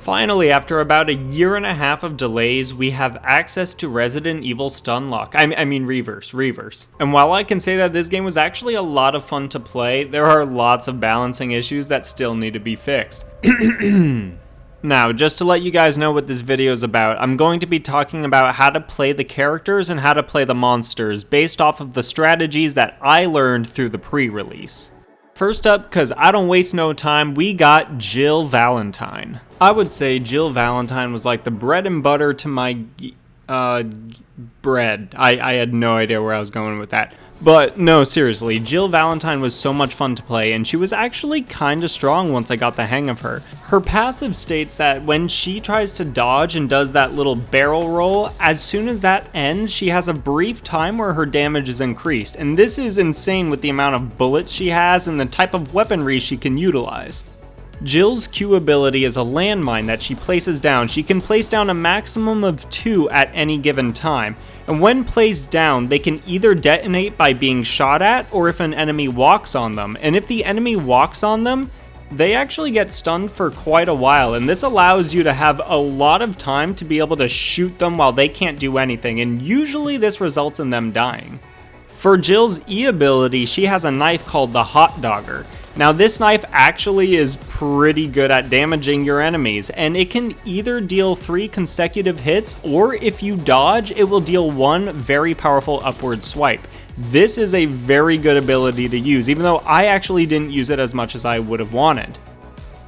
Finally, after about a year and a half of delays, we have access to Resident Evil Stunlock. I mean Reverse. And while I can say that this game was actually a lot of fun to play, there are lots of balancing issues that still need to be fixed. Now, just to let you guys know what this video is about, I'm going to be talking about how to play the characters and how to play the monsters based off of the strategies that I learned through the pre-release. First up, cause I don't waste no time, we got Jill Valentine. I would say Jill Valentine was like the bread and butter to my bread. I had no idea where I was going with that. But no, seriously, Jill Valentine was so much fun to play, and she was actually kinda strong once I got the hang of her. Her passive states that when she tries to dodge and does that little barrel roll, as soon as that ends, she has a brief time where her damage is increased, and this is insane with the amount of bullets she has and the type of weaponry she can utilize. Jill's Q ability is a landmine that she places down. She can place down a maximum of 2 at any given time, and when placed down, they can either detonate by being shot at or if an enemy walks on them, and if the enemy walks on them, they actually get stunned for quite a while, and this allows you to have a lot of time to be able to shoot them while they can't do anything, and usually this results in them dying. For Jill's E ability, she has a knife called the Hot Dogger. Now this knife actually is pretty good at damaging your enemies, and it can either deal 3 consecutive hits, or if you dodge, it will deal 1 very powerful upward swipe. This is a very good ability to use, even though I actually didn't use it as much as I would have wanted.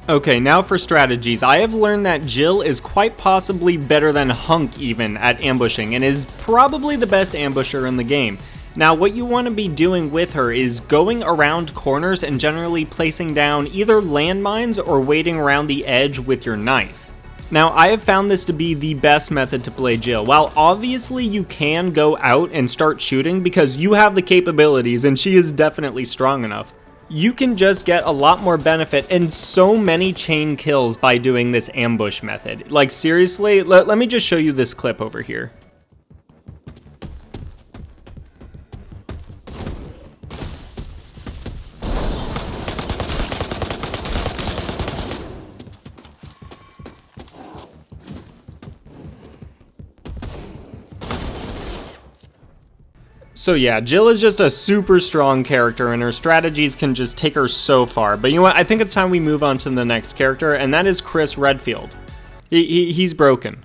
Okay, now for strategies. I have learned that Jill is quite possibly better than Hunk even at ambushing, and is probably the best ambusher in the game. Now what you want to be doing with her is going around corners and generally placing down either landmines or waiting around the edge with your knife. Now I have found this to be the best method to play Jill. While obviously you can go out and start shooting because you have the capabilities and she is definitely strong enough, you can just get a lot more benefit and so many chain kills by doing this ambush method. Like seriously, let me just show you this clip over here. So yeah, Jill is just a super strong character and her strategies can just take her so far. But you know what, I think it's time we move on to the next character, and that is Chris Redfield. He's broken.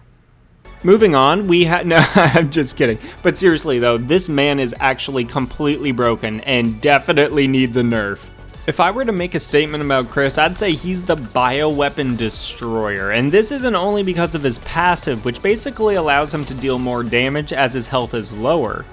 Moving on, no, I'm just kidding. But seriously though, this man is actually completely broken and definitely needs a nerf. If I were to make a statement about Chris, I'd say he's the bioweapon destroyer, and this isn't only because of his passive, which basically allows him to deal more damage as his health is lower,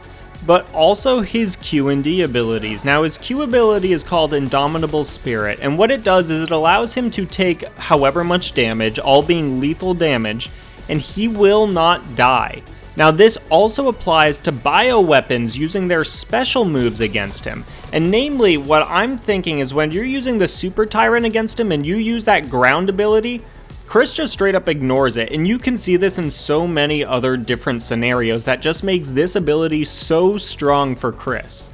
but also his Q and D abilities. Now his Q ability is called Indomitable Spirit, and what it does is it allows him to take however much damage, all being lethal damage, and he will not die. Now this also applies to bioweapons using their special moves against him, and namely what I'm thinking is when you're using the Super Tyrant against him and you use that ground ability, Chris just straight up ignores it, and you can see this in so many other different scenarios that just makes this ability so strong for Chris.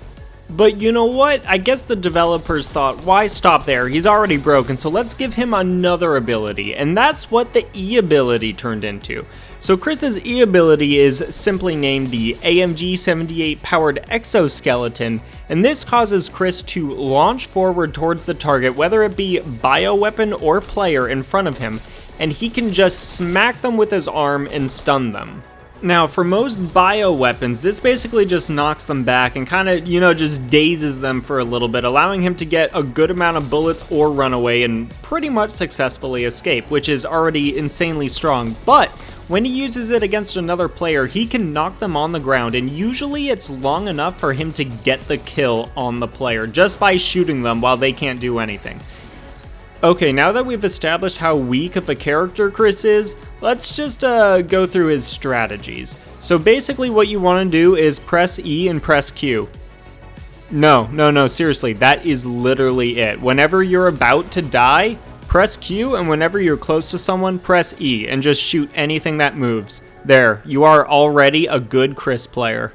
But you know what? I guess the developers thought, why stop there? He's already broken, so let's give him another ability, and that's what the E ability turned into. So Chris's E ability is simply named the AMG 78 powered exoskeleton, and this causes Chris to launch forward towards the target, whether it be bioweapon or player in front of him, and he can just smack them with his arm and stun them. Now, for most bioweapons, this basically just knocks them back and kind of, just dazes them for a little bit, allowing him to get a good amount of bullets or run away and pretty much successfully escape, which is already insanely strong. But when he uses it against another player, he can knock them on the ground, and usually it's long enough for him to get the kill on the player just by shooting them while they can't do anything. Okay, now that we've established how weak of a character Chris is, let's just go through his strategies. So basically what you want to do is press E and press Q. No, seriously, that is literally it. Whenever you're about to die, press Q, and whenever you're close to someone, press E, and just shoot anything that moves. There, you are already a good Chris player.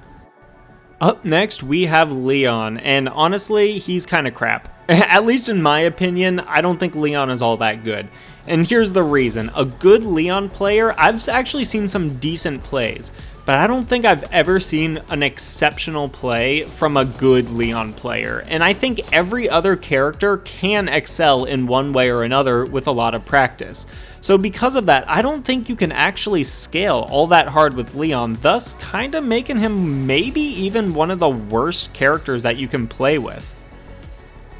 Up next, we have Leon, and honestly, he's kind of crap. At least in my opinion, I don't think Leon is all that good. And here's the reason. A good Leon player, I've actually seen some decent plays, but I don't think I've ever seen an exceptional play from a good Leon player. And I think every other character can excel in one way or another with a lot of practice. So because of that, I don't think you can actually scale all that hard with Leon, thus kind of making him maybe even one of the worst characters that you can play with.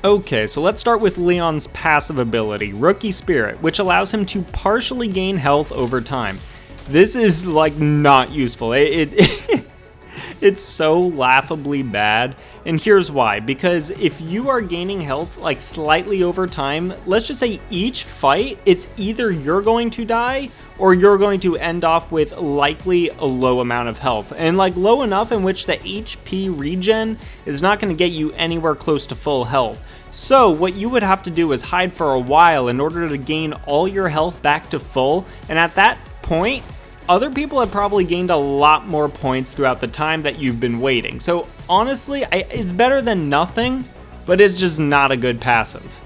Okay, so let's start with Leon's passive ability, Rookie Spirit, which allows him to partially gain health over time. This is like not useful. It's so laughably bad, and here's why. Because if you are gaining health like slightly over time, let's just say each fight, it's either you're going to die or you're going to end off with likely a low amount of health, and like low enough in which the HP regen is not going to get you anywhere close to full health. So what you would have to do is hide for a while in order to gain all your health back to full, and at that point, other people have probably gained a lot more points throughout the time that you've been waiting. So honestly, it's better than nothing, but it's just not a good passive.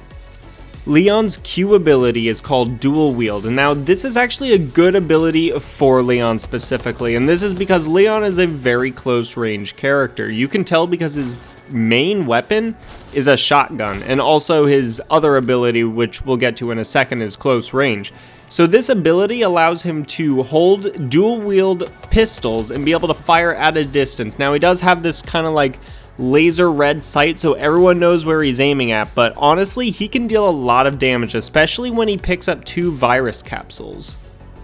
Leon's Q ability is called Dual Wield, and now this is actually a good ability for Leon specifically, and this is because Leon is a very close range character. You can tell because his main weapon is a shotgun, and also his other ability, which we'll get to in a second, is close range. So this ability allows him to hold dual wield pistols and be able to fire at a distance. Now he does have this kind of like laser red sight, so everyone knows where he's aiming at, but honestly he can deal a lot of damage, especially when he picks up 2 virus capsules.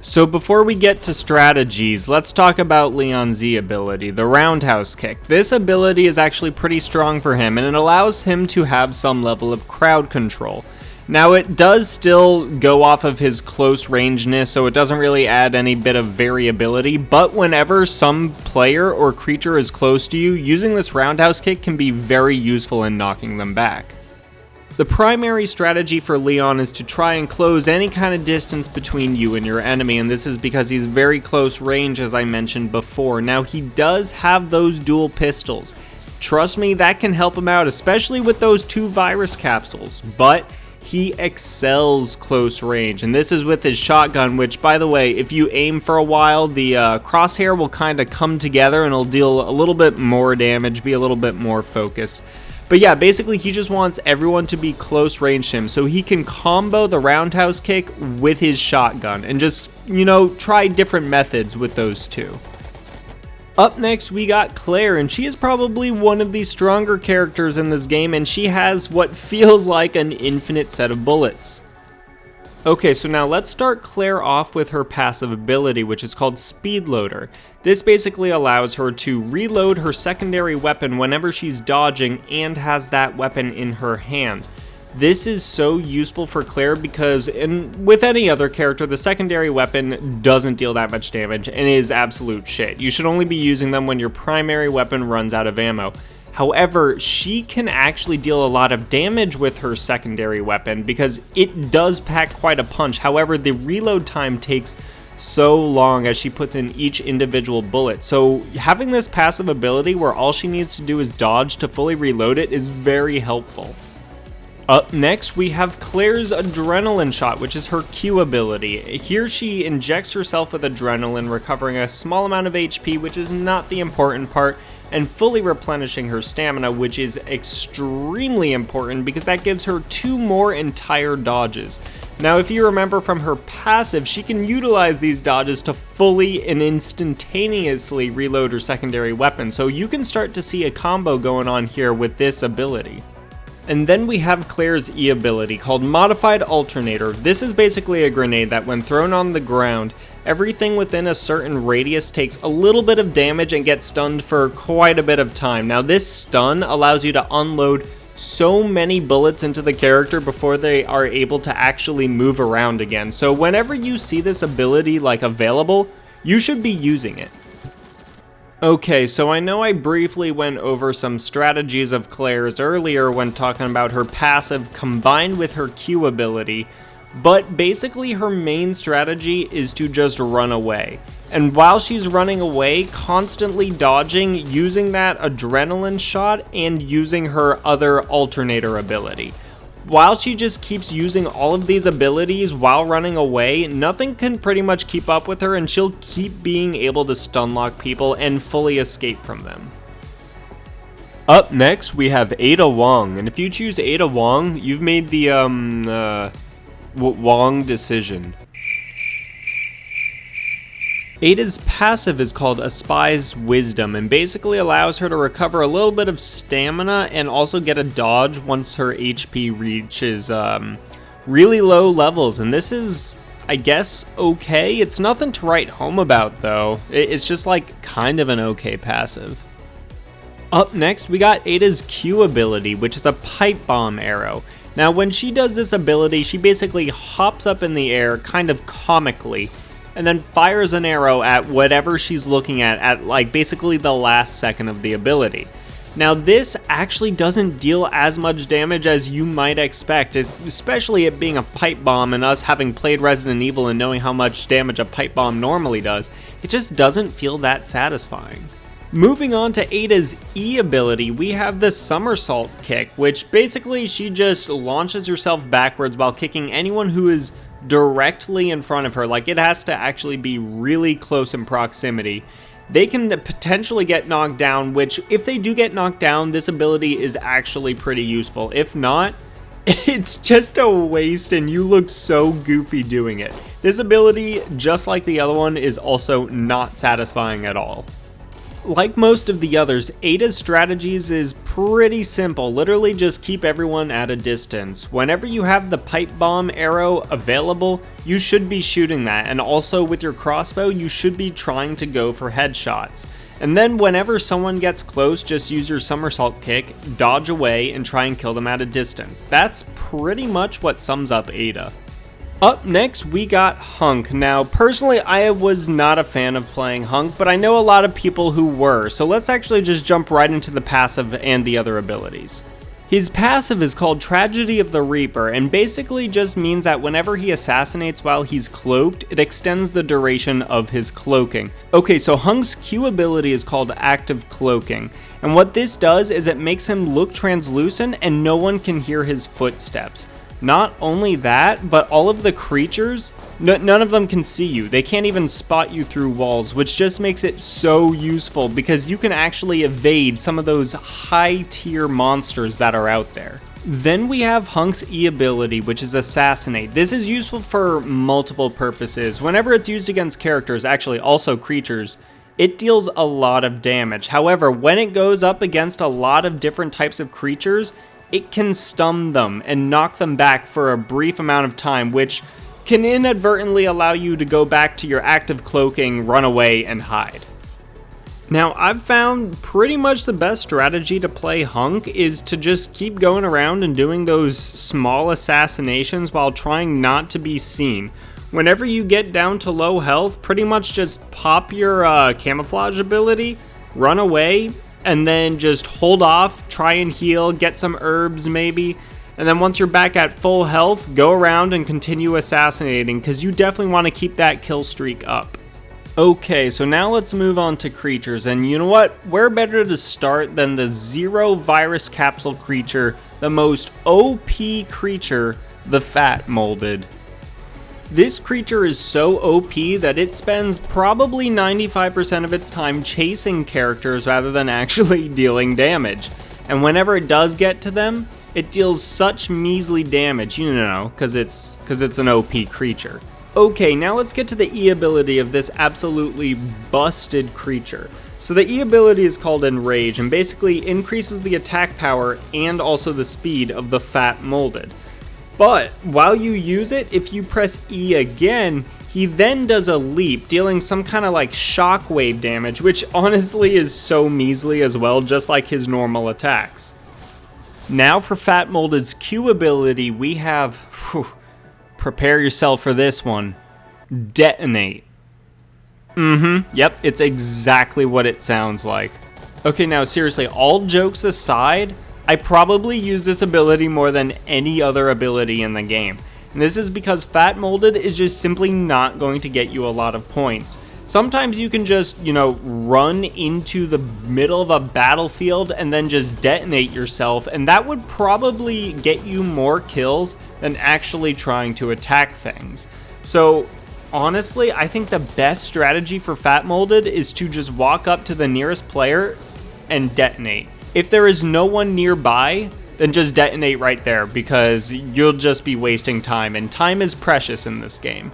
So before we get to strategies, let's talk about Leon's Z ability, the roundhouse kick. This ability is actually pretty strong for him, and it allows him to have some level of crowd control. Now it does still go off of his close rangeness, so it doesn't really add any bit of variability, but whenever some player or creature is close to you, using this roundhouse kick can be very useful in knocking them back. The primary strategy for Leon is to try and close any kind of distance between you and your enemy, and this is because he's very close range, as I mentioned before. Now he does have those dual pistols. Trust me, that can help him out, especially with those 2 virus capsules, but he excels close range, and this is with his shotgun, which, by the way, if you aim for a while, the crosshair will kind of come together and it'll deal a little bit more damage, be a little bit more focused. But yeah, basically he just wants everyone to be close range to him so he can combo the roundhouse kick with his shotgun and just, you know, try different methods with those two. Up next, we got Claire, and she is probably one of the stronger characters in this game, and she has what feels like an infinite set of bullets. Okay, so now let's start Claire off with her passive ability, which is called Speed Loader. This basically allows her to reload her secondary weapon whenever she's dodging and has that weapon in her hand. This is so useful for Claire because, with any other character, the secondary weapon doesn't deal that much damage and is absolute shit. You should only be using them when your primary weapon runs out of ammo. However, she can actually deal a lot of damage with her secondary weapon because it does pack quite a punch. However, the reload time takes so long as she puts in each individual bullet. So having this passive ability where all she needs to do is dodge to fully reload it is very helpful. Up next, we have Claire's Adrenaline Shot, which is her Q ability. Here she injects herself with adrenaline, recovering a small amount of HP, which is not the important part, and fully replenishing her stamina, which is extremely important because that gives her 2 more entire dodges. Now, if you remember from her passive, she can utilize these dodges to fully and instantaneously reload her secondary weapon, so you can start to see a combo going on here with this ability. And then we have Claire's E ability called Modified Alternator. This is basically a grenade that when thrown on the ground, everything within a certain radius takes a little bit of damage and gets stunned for quite a bit of time. Now this stun allows you to unload so many bullets into the character before they are able to actually move around again. So whenever you see this ability like available, you should be using it. Okay, so I know I briefly went over some strategies of Claire's earlier when talking about her passive combined with her Q ability, but basically her main strategy is to just run away. And while she's running away, constantly dodging, using that adrenaline shot, and using her other alternator ability. while she just keeps using all of these abilities while running away, nothing can pretty much keep up with her, and she'll keep being able to stun lock people and fully escape from them. Up next, we have Ada Wong, and if you choose Ada Wong, you've made the Wong decision. Ada's passive is called A Spy's Wisdom, and basically allows her to recover a little bit of stamina and also get a dodge once her HP reaches really low levels. And this is, I guess, okay. It's nothing to write home about though. It's just like kind of an okay passive. Up next, we got Ada's Q ability, which is a pipe bomb arrow. Now when she does this ability, she basically hops up in the air kind of comically, and then fires an arrow at whatever she's looking at like basically the last second of the ability. Now this actually doesn't deal as much damage as you might expect, especially it being a pipe bomb and us having played Resident Evil and knowing how much damage a pipe bomb normally does. It just doesn't feel that satisfying. Moving on to Ada's E ability, we have the somersault kick, which basically she just launches herself backwards while kicking anyone who is directly in front of her. Like, it has to actually be really close in proximity. They can potentially get knocked down, which if they do get knocked down, this ability is actually pretty useful. If not, it's just a waste and you look so goofy doing it. This ability, just like the other one, is also not satisfying at all. Like most of the others, Ada's strategies is pretty simple. Literally just keep everyone at a distance. Whenever you have the pipe bomb arrow available, you should be shooting that, and also with your crossbow, you should be trying to go for headshots. And then whenever someone gets close, just use your somersault kick, dodge away, and try and kill them at a distance. That's pretty much what sums up Ada. Up next, we got Hunk. Now, personally, I was not a fan of playing Hunk, but I know a lot of people who were, so let's actually just jump right into the passive and the other abilities. His passive is called Tragedy of the Reaper, and basically just means that whenever he assassinates while he's cloaked, it extends the duration of his cloaking. Okay, so Hunk's Q ability is called Active Cloaking, and what this does is it makes him look translucent and no one can hear his footsteps. Not only that, but all of the creatures, none of them can see you. They can't even spot you through walls, which just makes it so useful because you can actually evade some of those high tier monsters that are out there. Then we have Hunk's E ability, which is Assassinate. This is useful for multiple purposes. Whenever it's used against characters, actually also creatures, it deals a lot of damage. However, when it goes up against a lot of different types of creatures, it can stun them and knock them back for a brief amount of time, which can inadvertently allow you to go back to your active cloaking, run away, and hide. Now, I've found pretty much the best strategy to play Hunk is to just keep going around and doing those small assassinations while trying not to be seen. Whenever you get down to low health, pretty much just pop your camouflage ability, run away, and then just hold off, try and heal, get some herbs maybe, and then once you're back at full health, go around and continue assassinating, because you definitely want to keep that kill streak up. Okay, so now let's move on to creatures, and you know what? Where better to start than the Zero Virus Capsule creature, the most OP creature, the Fat Molded. This creature is so OP that it spends probably 95% of its time chasing characters rather than actually dealing damage. And whenever it does get to them, it deals such measly damage, you know, because it's an OP creature. Okay, now let's get to the E ability of this absolutely busted creature. So the E ability is called Enrage, and basically increases the attack power and also the speed of the Fat Molded. But while you use it, if you press E again, he then does a leap, dealing some kind of like shockwave damage, which honestly is so measly as well, just like his normal attacks. Now for Fat Molded's Q ability, we have, prepare yourself for this one, Detonate. Yep, it's exactly what it sounds like. Okay, now seriously, all jokes aside, I probably use this ability more than any other ability in the game. And this is because Fat Molded is just simply not going to get you a lot of points. Sometimes you can just, run into the middle of a battlefield and then just detonate yourself, and that would probably get you more kills than actually trying to attack things. So honestly, I think the best strategy for Fat Molded is to just walk up to the nearest player and detonate. If there is no one nearby, then just detonate right there, because you'll just be wasting time, and time is precious in this game.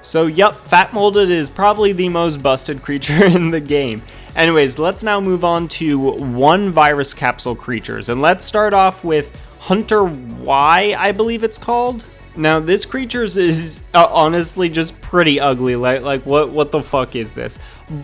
So yep, Fat Molded is probably the most busted creature in the game. Anyways, let's now move on to 1 virus capsule creatures, and let's start off with Hunter Y, I believe it's called. Now this creature is honestly just pretty ugly, like what the fuck is this?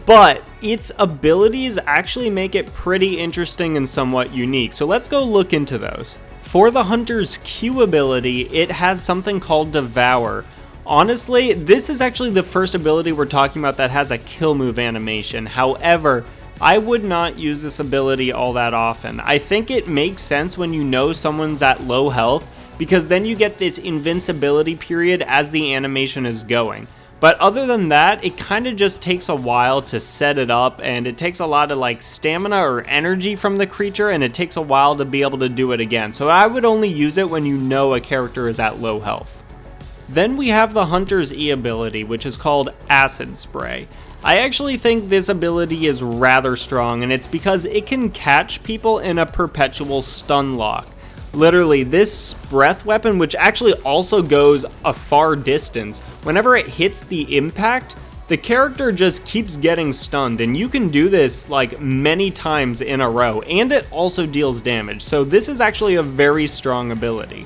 But its abilities actually make it pretty interesting and somewhat unique, so let's go look into those. For the Hunter's Q ability, it has something called Devour. Honestly, this is actually the first ability we're talking about that has a kill move animation. However, I would not use this ability all that often. I think it makes sense when you know someone's at low health, because then you get this invincibility period as the animation is going. But other than that, it kind of just takes a while to set it up, and it takes a lot of like stamina or energy from the creature, and it takes a while to be able to do it again. So I would only use it when you know a character is at low health. Then we have the Hunter's E ability, which is called Acid Spray. I actually think this ability is rather strong, and it's because it can catch people in a perpetual stun lock. Literally, this breath weapon, which actually also goes a far distance, whenever it hits the impact, the character just keeps getting stunned, and you can do this like many times in a row, and it also deals damage, so this is actually a very strong ability.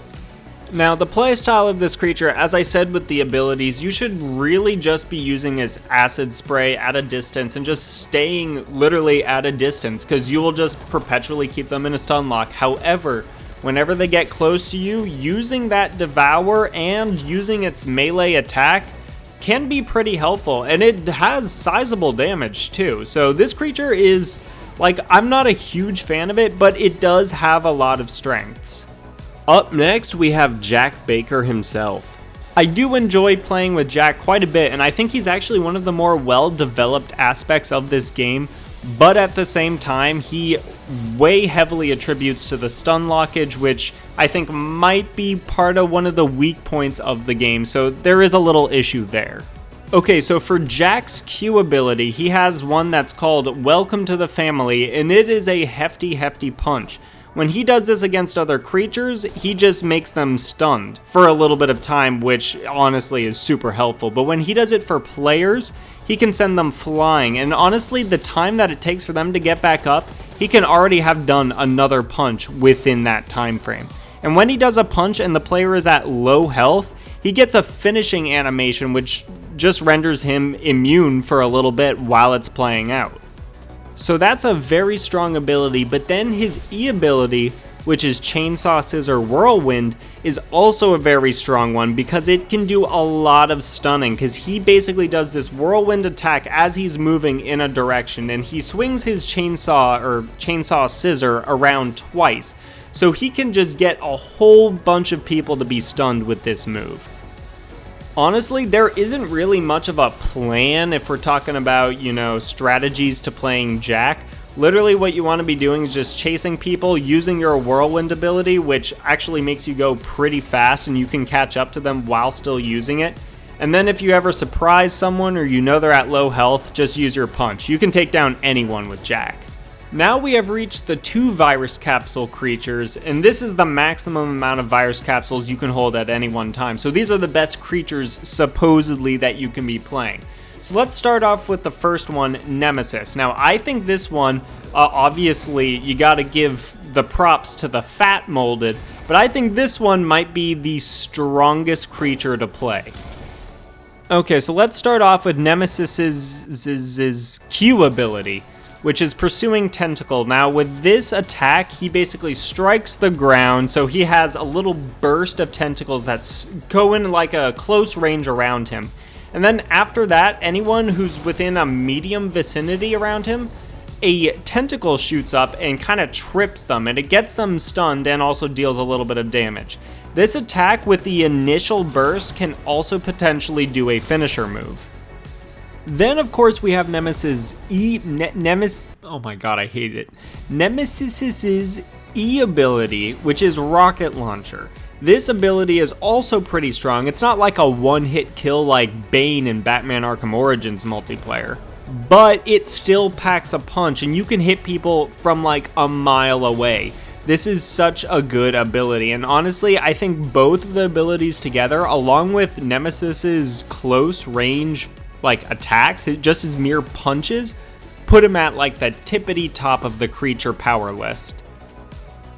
Now, the playstyle of this creature, as I said with the abilities, you should really just be using as Acid Spray at a distance and just staying literally at a distance, because you will just perpetually keep them in a stun lock. However, whenever they get close to you, using that Devour and using its melee attack can be pretty helpful, and it has sizable damage too. So this creature is, like, I'm not a huge fan of it, but it does have a lot of strengths. Up next, we have Jack Baker himself. I do enjoy playing with Jack quite a bit, and I think he's actually one of the more well-developed aspects of this game, but at the same time, he way heavily attributes to the stun lockage, which I think might be part of one of the weak points of the game, so there is a little issue there. Okay, so for Jack's Q ability, he has one that's called Welcome to the Family, and it is a hefty punch. When he does this against other creatures, he just makes them stunned for a little bit of time, which honestly is super helpful. But when he does it for players, he can send them flying, and honestly, the time that it takes for them to get back up, he can already have done another punch within that time frame. And when he does a punch and the player is at low health, he gets a finishing animation, which just renders him immune for a little bit while it's playing out. So that's a very strong ability, but then his E ability, which is Chainsaw Scissor Whirlwind, is also a very strong one because it can do a lot of stunning, because he basically does this whirlwind attack as he's moving in a direction, and he swings his chainsaw scissor around twice, so he can just get a whole bunch of people to be stunned with this move. Honestly, there isn't really much of a plan if we're talking about, strategies to playing Jack. Literally what you want to be doing is just chasing people, using your whirlwind ability, which actually makes you go pretty fast and you can catch up to them while still using it. And then if you ever surprise someone or they're at low health, just use your punch. You can take down anyone with Jack. Now we have reached the 2 virus capsule creatures, and this is the maximum amount of virus capsules you can hold at any one time. So these are the best creatures supposedly that you can be playing. So let's start off with the first one, Nemesis. Now I think this one, obviously you gotta give the props to the Fat Molded, but I think this one might be the strongest creature to play. Okay, so let's start off with Nemesis's Q ability, which is Pursuing Tentacle. Now with this attack, he basically strikes the ground, so he has a little burst of tentacles that's going like a close range around him. And then after that, anyone who's within a medium vicinity around him, a tentacle shoots up and kind of trips them, and it gets them stunned and also deals a little bit of damage. This attack with the initial burst can also potentially do a finisher move. Then, of course, we have Nemesis's oh my god, I hate it. Nemesis's E ability, which is Rocket Launcher. This ability is also pretty strong. It's not like a one-hit kill like Bane in Batman Arkham Origins multiplayer, but it still packs a punch, and you can hit people from like a mile away. This is such a good ability, and honestly, I think both of the abilities together, along with Nemesis's close range like attacks, just as mere punches, put him at like the tippity top of the creature power list.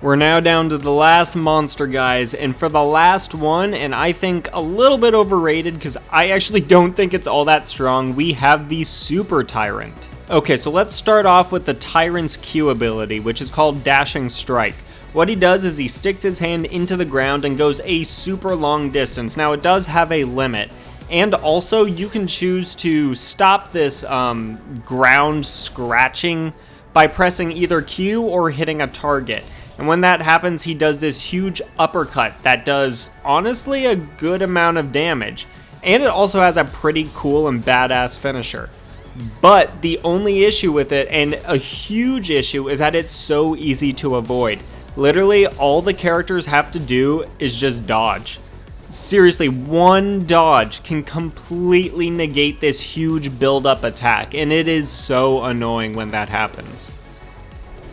We're now down to the last monster, guys, and for the last one, and I think a little bit overrated because I actually don't think it's all that strong, we have the Super Tyrant. Okay, so let's start off with the Tyrant's Q ability, which is called Dashing Strike. What he does is he sticks his hand into the ground and goes a super long distance. Now, it does have a limit. And also, you can choose to stop this ground scratching by pressing either Q or hitting a target. And when that happens, he does this huge uppercut that does, honestly, a good amount of damage. And it also has a pretty cool and badass finisher. But the only issue with it, and a huge issue, is that it's so easy to avoid. Literally, all the characters have to do is just dodge. Seriously, one dodge can completely negate this huge build-up attack, and it is so annoying when that happens.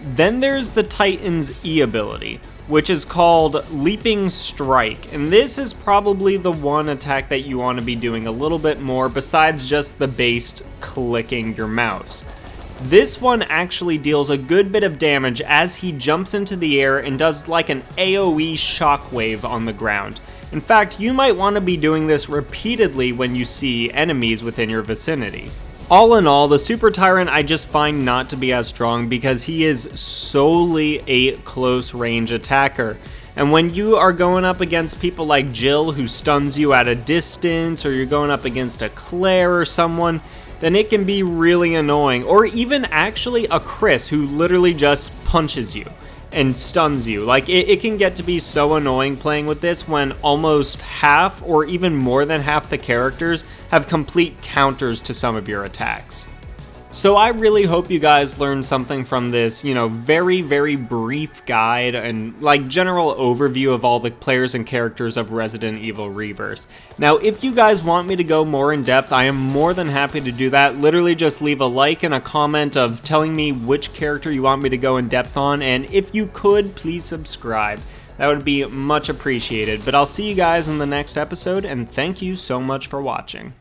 Then there's the Titan's E ability, which is called Leaping Strike, and this is probably the one attack that you want to be doing a little bit more besides just the base clicking your mouse. This one actually deals a good bit of damage as he jumps into the air and does like an AoE shockwave on the ground. In fact, you might want to be doing this repeatedly when you see enemies within your vicinity. All in all, the Super Tyrant I just find not to be as strong because he is solely a close range attacker. And when you are going up against people like Jill who stuns you at a distance, or you're going up against a Claire or someone, then it can be really annoying. Or even actually a Chris who literally just punches you and stuns you. Like, it can get to be so annoying playing with this when almost half or even more than half the characters have complete counters to some of your attacks. So I really hope you guys learned something from this, very, very brief guide and like general overview of all the players and characters of Resident Evil Reverse. Now, if you guys want me to go more in depth, I am more than happy to do that. Literally just leave a like and a comment of telling me which character you want me to go in depth on, and if you could, please subscribe. That would be much appreciated. But I'll see you guys in the next episode, and thank you so much for watching.